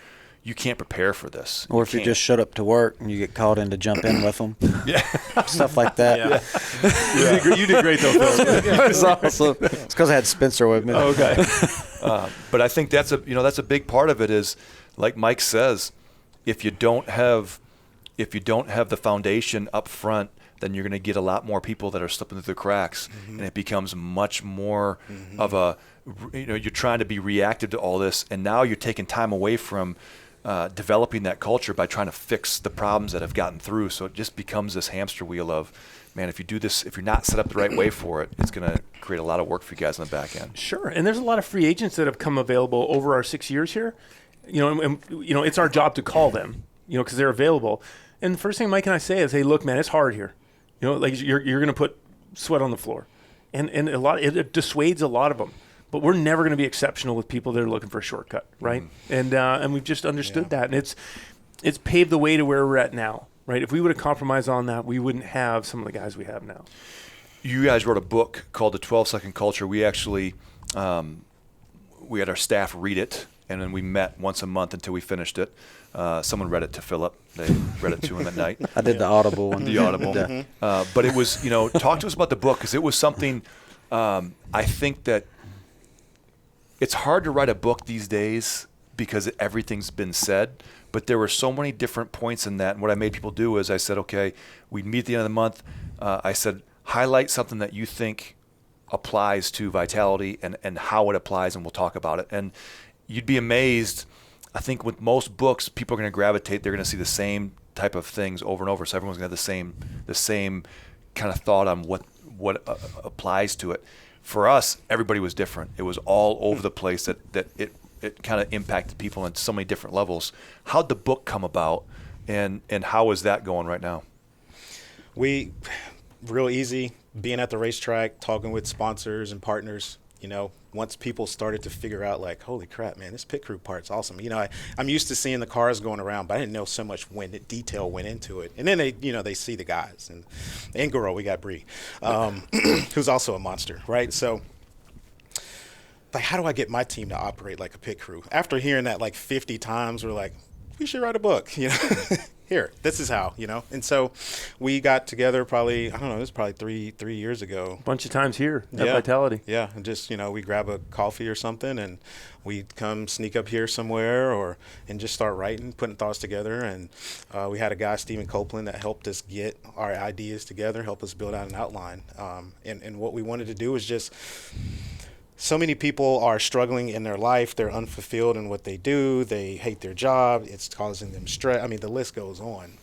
for this. Or if you just showed up to work and you get called in to jump in with them. Yeah. Stuff like that. Yeah. You did great, though, Phil. It's awesome. It's because I had Spencer with me. Okay. But I think that's a big part of it is, like Mike says, if you don't have the foundation up front, then you're going to get a lot more people that are slipping through the cracks, and it becomes much more of a, you're trying to be reactive to all this, and now you're taking time away from developing that culture by trying to fix the problems that have gotten through. So it just becomes this hamster wheel of, man, if you do this, if you're not set up the right way for it, it's going to create a lot of work for you guys on the back end. Sure, and there's a lot of free agents that have come available over our 6 years here. It's our job to call them, because they're available. And the first thing Mike and I say is, hey, look, man, it's hard here. Like you're going to put sweat on the floor, and it dissuades a lot of them. But we're never going to be exceptional with people that are looking for a shortcut, right? And we've just understood that, and it's paved the way to where we're at now, right? If we would have compromised on that, we wouldn't have some of the guys we have now. You guys wrote a book called The 12-Second Culture. We actually we had our staff read it, and then we met once a month until we finished it. Someone read it to Philip. They read it to him at night. I did the Audible one. The Audible. But it was, talk to us about the book, because it was something I think that it's hard to write a book these days because everything's been said, but there were so many different points in that. And what I made people do is I said, okay, we'd meet at the end of the month. I said, highlight something that you think applies to vitality and how it applies, and we'll talk about it. And you'd be amazed. I think with most books, people are going to gravitate. They're going to see the same type of things over and over. So everyone's going to have the same kind of thought on what applies to it. For us, everybody was different. It was all over the place. That it kind of impacted people on so many different levels. How'd the book come about, and how is that going right now? We real easy being at the racetrack, talking with sponsors and partners. Once people started to figure out, like, holy crap, man, this pit crew part's awesome. I'm used to seeing the cars going around, but I didn't know so much detail went into it. And then they see the guys, and Goro, we got Bree, who's also a monster, right? So, like, how do I get my team to operate like a pit crew? After hearing that like 50 times, we're like, we should write a book, Here, this is how, And so we got together probably, I don't know, it was probably three years ago. A bunch of times here at Vitality. Yeah, and just, we grab a coffee or something, and we'd come sneak up here somewhere and just start writing, putting thoughts together. And we had a guy, Stephen Copeland, that helped us get our ideas together, help us build out an outline. And what we wanted to do was just... So many people are struggling in their life. They're unfulfilled in what they do. They hate their job. It's causing them stress. I mean, the list goes on.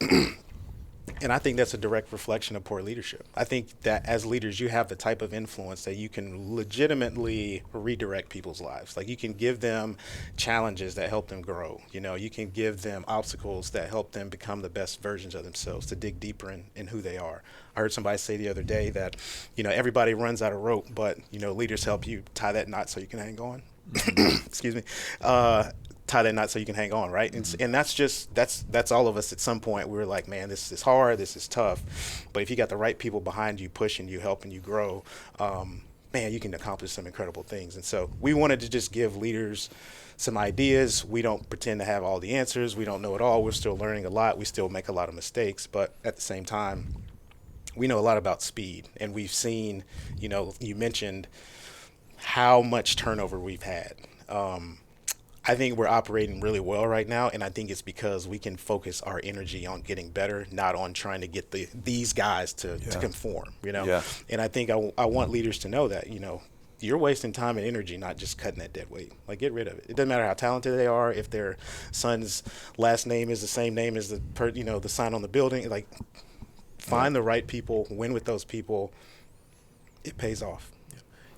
And I think that's a direct reflection of poor leadership. I think that as leaders, you have the type of influence that you can legitimately redirect people's lives. Like, you can give them challenges that help them grow. You can give them obstacles that help them become the best versions of themselves, to dig deeper in who they are. I heard somebody say the other day that, everybody runs out of rope, but, leaders help you tie that knot so you can hang on. Excuse me. Tie that knot so you can hang on, right? And that's all of us. At some point, we were like, man, this is hard, this is tough. But if you got the right people behind you, pushing you, helping you grow, man, you can accomplish some incredible things. And so we wanted to just give leaders some ideas. We don't pretend to have all the answers. We don't know it all. We're still learning a lot. We still make a lot of mistakes. But at the same time, we know a lot about speed. And we've seen, you mentioned how much turnover we've had. I think we're operating really well right now, and I think it's because we can focus our energy on getting better, not on trying to get these guys to conform, Yeah. And I think I want leaders to know that, you're wasting time and energy, not just cutting that dead weight. Like, get rid of it. It doesn't matter how talented they are, if their son's last name is the same name as the sign on the building. Like, find the right people, win with those people. It pays off.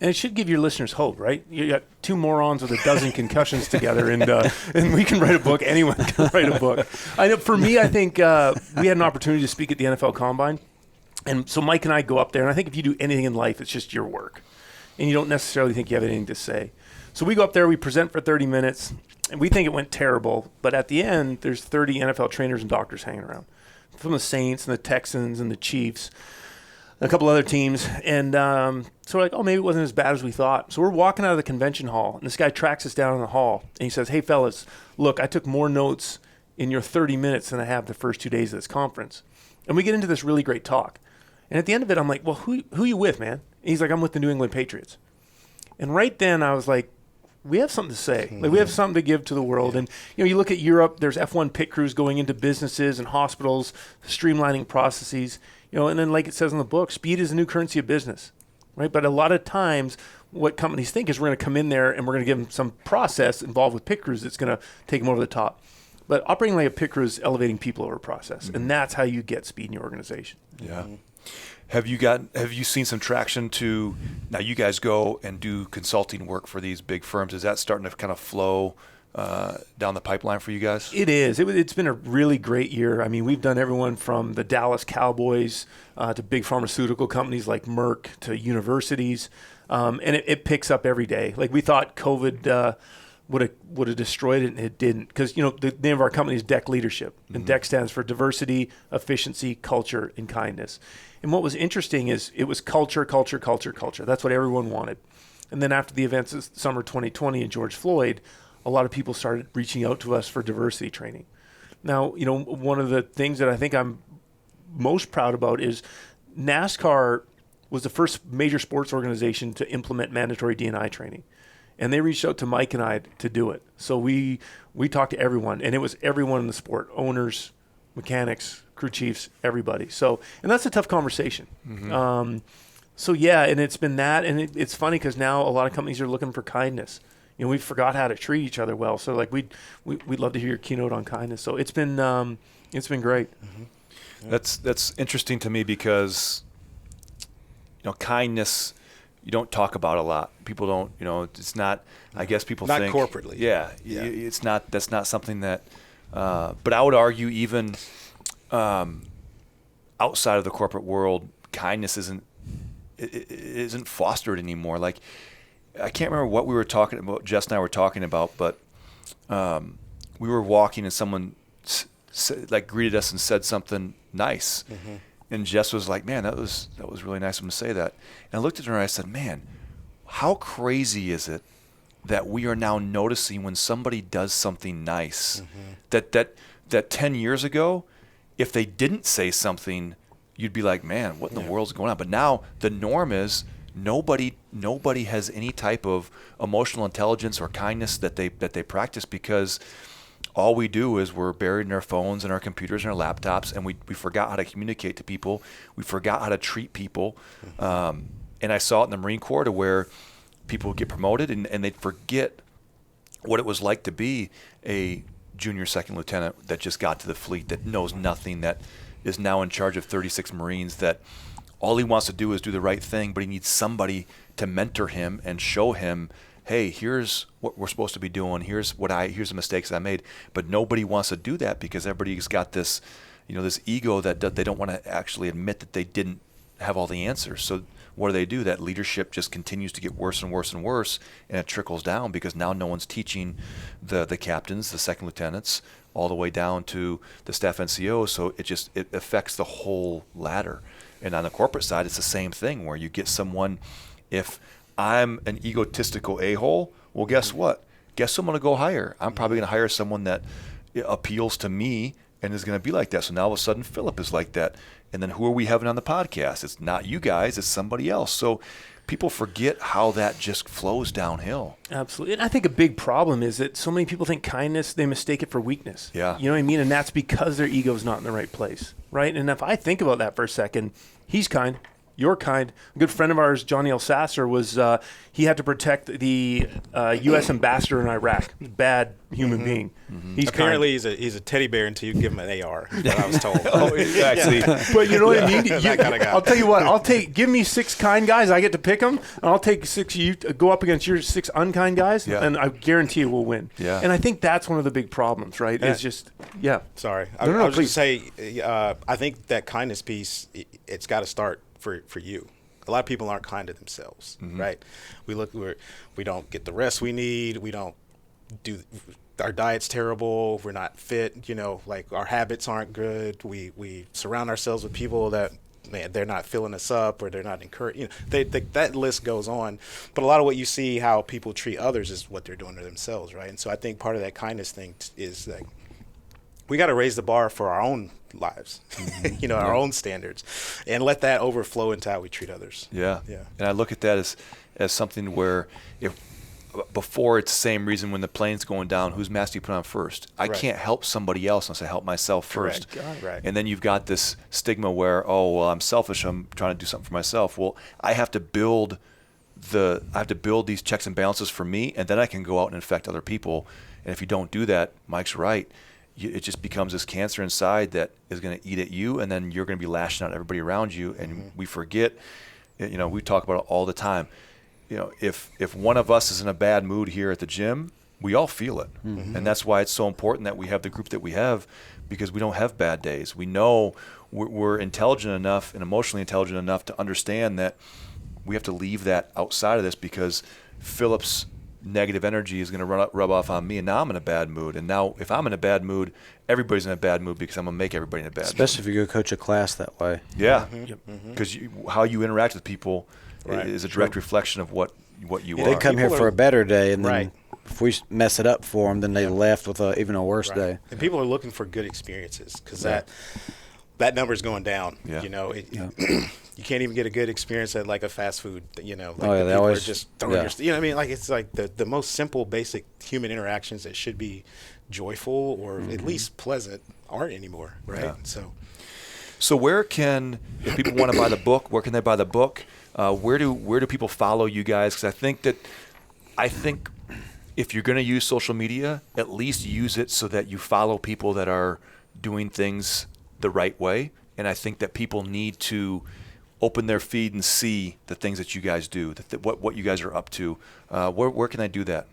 And it should give your listeners hope, right? You got two morons with a dozen concussions together, and we can write a book. Anyone can write a book. I know. For me, I think we had an opportunity to speak at the NFL Combine, and so Mike and I go up there. And I think if you do anything in life, it's just your work, and you don't necessarily think you have anything to say. So we go up there, we present for 30 minutes, and we think it went terrible. But at the end, there's 30 NFL trainers and doctors hanging around, from the Saints and the Texans and the Chiefs, a couple other teams, and so we're like, oh, maybe it wasn't as bad as we thought. So we're walking out of the convention hall, and this guy tracks us down in the hall, and he says, hey, fellas, look, I took more notes in your 30 minutes than I have the first 2 days of this conference. And we get into this really great talk. And at the end of it, I'm like, well, who you with, man? And he's like, I'm with the New England Patriots. And right then I was like, we have something to say. Like, we have something to give to the world. And, you look at Europe, there's F1 pit crews going into businesses and hospitals, streamlining processes. And then, like it says in the book, speed is the new currency of business, right? But a lot of times what companies think is we're going to come in there and we're going to give them some process involved with pit crews that's going to take them over the top. But operating like a pit crew is elevating people over process, and that's how you get speed in your organization. Yeah. Have you seen some traction to, now you guys go and do consulting work for these big firms? Is that starting to kind of flow down the pipeline for you guys? It is. It's been a really great year. I mean, we've done everyone from the Dallas Cowboys to big pharmaceutical companies like Merck to universities, and it picks up every day. Like, we thought COVID would have destroyed it, and it didn't, because the name of our company is DEC Leadership, and DEC stands for Diversity, Efficiency, Culture, and Kindness. And what was interesting is it was culture, culture, culture, culture. That's what everyone wanted. And then after the events of summer 2020 and George Floyd, a lot of people started reaching out to us for diversity training. Now, one of the things that I think I'm most proud about is NASCAR was the first major sports organization to implement mandatory D&I training. And they reached out to Mike and I to do it. So we talked to everyone, and it was everyone in the sport, owners, mechanics, crew chiefs, everybody. So, and that's a tough conversation. So yeah, and it's been that, and it's funny because now a lot of companies are looking for kindness. We forgot how to treat each other well. So like we'd love to hear your keynote on kindness. So it's been great. Mm-hmm. That's interesting to me because kindness you don't talk about a lot. People don't. It's not. I guess people not think corporately. Yeah. It's not. That's not something that. But I would argue even outside of the corporate world, kindness isn't fostered anymore. Like. I can't remember what we were talking about. Jess and I were talking about, but we were walking and someone greeted us and said something nice, and Jess was like, "Man, that was really nice of him to say that." And I looked at her and I said, "Man, how crazy is it that we are now noticing when somebody does something nice that 10 years ago, if they didn't say something, you'd be like, man, what in the world's going on?" But now the norm is. Nobody has any type of emotional intelligence or kindness that they practice because all we do is we're buried in our phones and our computers and our laptops, and we forgot how to communicate to people. We forgot how to treat people. And I saw it in the Marine Corps to where people would get promoted and they'd forget what it was like to be a junior second lieutenant that just got to the fleet, that knows nothing, that is now in charge of 36 Marines, that all he wants to do is do the right thing, but he needs somebody to mentor him and show him, hey, here's what we're supposed to be doing. Here's the mistakes that I made. But nobody wants to do that because everybody's got this, this ego that they don't want to actually admit that they didn't have all the answers. So what do? That leadership just continues to get worse and worse and worse, and it trickles down because now no one's teaching the captains, the second lieutenants, all the way down to the staff NCOs. So it affects the whole ladder. And on the corporate side, it's the same thing where you get someone, if I'm an egotistical a-hole, well, guess what? Guess who I'm going to go hire? I'm probably going to hire someone that appeals to me and is going to be like that. So now all of a sudden, Philip is like that. And then who are we having on the podcast? It's not you guys, it's somebody else. So people forget how that just flows downhill. Absolutely. And I think a big problem is that so many people think kindness, they mistake it for weakness. Yeah. You know what I mean? And that's because their ego's not in the right place, right? And if I think about that for a second, he's kind, you're kind. A good friend of ours, Johnny L. Sasser, he had to protect the U.S. ambassador in Iraq. Bad human being. Mm-hmm. He's Apparently kind. he's a teddy bear until you give him an AR. Is what I was told. Actually. But you know what I mean? That kind of guy. I'll tell you what. Give me 6 kind guys. I get to pick them, and I'll take 6. You go up against your 6 unkind guys, and I guarantee you we'll win. Yeah. And I think that's one of the big problems, right? It's just, Sorry. No, I was please. going to say, I think that kindness piece, it's got to start for you. A lot of people aren't kind to themselves, right? We don't get the rest we need. We don't do. Our diet's terrible. We're not fit. Like our habits aren't good. We surround ourselves with people that, man, they're not filling us up or they're not encouraging. That list goes on. But a lot of what you see how people treat others is what they're doing to themselves, right? And so I think part of that kindness thing is like we got to raise the bar for our own lives, our own standards, and let that overflow into how we treat others. Yeah. And I look at that as something where before it's the same reason when the plane's going down, whose mask do you put on first? I can't help somebody else unless I help myself first. Right. And then you've got this stigma where, I'm selfish, I'm trying to do something for myself. Well, I have to build these checks and balances for me, and then I can go out and affect other people. And if you don't do that, Mike's right. It just becomes this cancer inside that is going to eat at you, and then you're going to be lashing out at everybody around you. And we forget, we talk about it all the time. If one of us is in a bad mood here at the gym, we all feel it. And that's why it's so important that we have the group that we have, because we don't have bad days. We know we're intelligent enough and emotionally intelligent enough to understand that we have to leave that outside of this, because Philip's negative energy is going to rub off on me, and now I'm in a bad mood. And now if I'm in a bad mood, everybody's in a bad mood because I'm going to make everybody in a bad mood. Especially if you go coach a class that way. Yeah, because how you interact with people is a direct reflection of what you are. They come here for a better day, and then Right. if we mess it up for them, then they left with even a worse day. And people are looking for good experiences, because that number's going down. Yeah. You can't even get a good experience at like a fast food. Like they people always are just throwing your, what I mean? Like it's like the most simple, basic human interactions that should be joyful or at least pleasant aren't anymore, right? Yeah. So if people want to buy the book, where can they buy the book? Where do people follow you guys? Because I think if you're going to use social media, at least use it so that you follow people that are doing things the right way. And I think that people need to open their feed and see the things that you guys do, what you guys are up to. Where can I do that?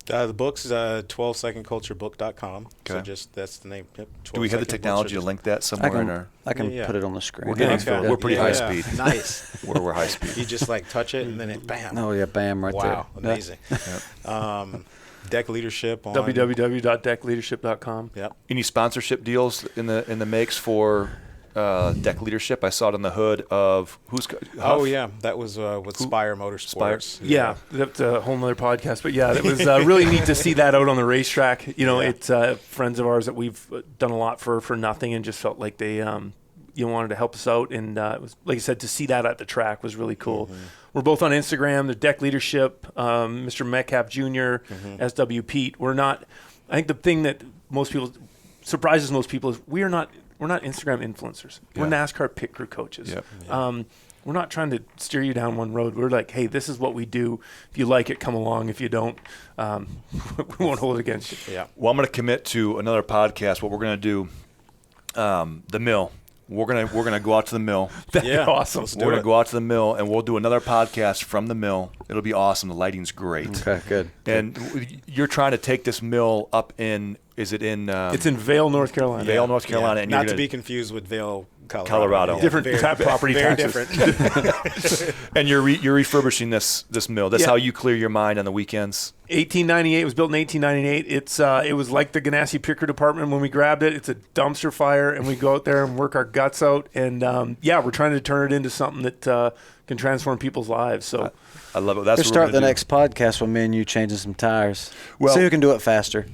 The book's 12secondculturebook.com. Okay. So that's the name. Yep, Do we have the technology to link that somewhere in our? I can Yeah. put it on the screen. We're pretty high speed. Nice. We're high speed. You just like touch it and then it bam. Oh yeah, bam, right there. Wow, amazing. Deck Leadership on www.deckleadership.com. Yep. Any sponsorship deals in the makes for Deck Leadership? I saw it on the hood of Oh yeah, that was with Spire Motorsports. Yeah, that's a whole nother podcast. But yeah, it was really neat to see that out on the racetrack. You know, it's friends of ours that we've done a lot for nothing, and just felt like they wanted to help us out. And it was, like I said, to see that at the track was really cool. Mm-hmm. We're both on Instagram. The Deck Leadership, Mr. Metcalf Jr., SW Peet. We're not. I think the thing that surprises most people is we're not Instagram influencers. Yeah. We're NASCAR pit crew coaches. Yep. We're not trying to steer you down one road. We're like, hey, this is what we do. If you like it, come along. If you don't, we won't hold it against you. Yeah. Well, I'm going to commit to another podcast. What we're going to do, the mill. We're gonna go out to the mill. That'd be awesome. We're gonna go out to the mill and we'll do another podcast from the mill. It'll be awesome. The lighting's great. Okay, good. And you're trying to take this mill up in. Is it in? It's in Vail, North Carolina. Vail, North Carolina. Yeah. And Not to be confused with Vail, Colorado. Colorado. Yeah. Different property very taxes. different. And you're refurbishing this mill. That's how you clear your mind on the weekends. 1898. It was built in 1898. It was like the Ganassi Picker Department when we grabbed it. It's a dumpster fire, and we go out there and work our guts out. And we're trying to turn it into something that can transform people's lives. So I love it. That's We'll what we're start the gonna do. next podcast with me and you changing some tires. Well- See who can do it faster.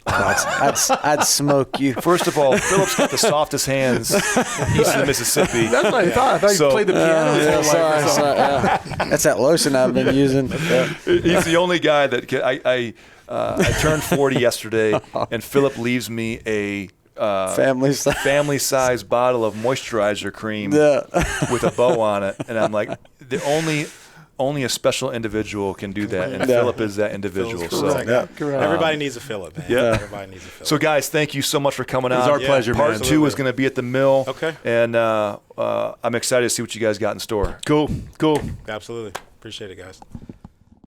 I'd smoke you. First of all, Philip's got the softest hands east of the Mississippi. that's what I thought. I thought So- you played the piano. his whole life or something. Sorry, yeah. That's that lotion I've been using. Yeah. He's the only guy that I turned 40 yesterday, and Philip leaves me a Family size. family-sized bottle of moisturizer cream Yeah. with a bow on it, and I'm like, only a special individual can do that, and Philip is that individual. Correct. So, Correct. Everybody needs a Philip, man. Yeah. Everybody needs a Philip. so guys, thank you so much for coming on. was our pleasure, Part man. 2 is going to be at the mill. Okay. And I'm excited to see what you guys got in store. Cool. Absolutely. Appreciate it, guys.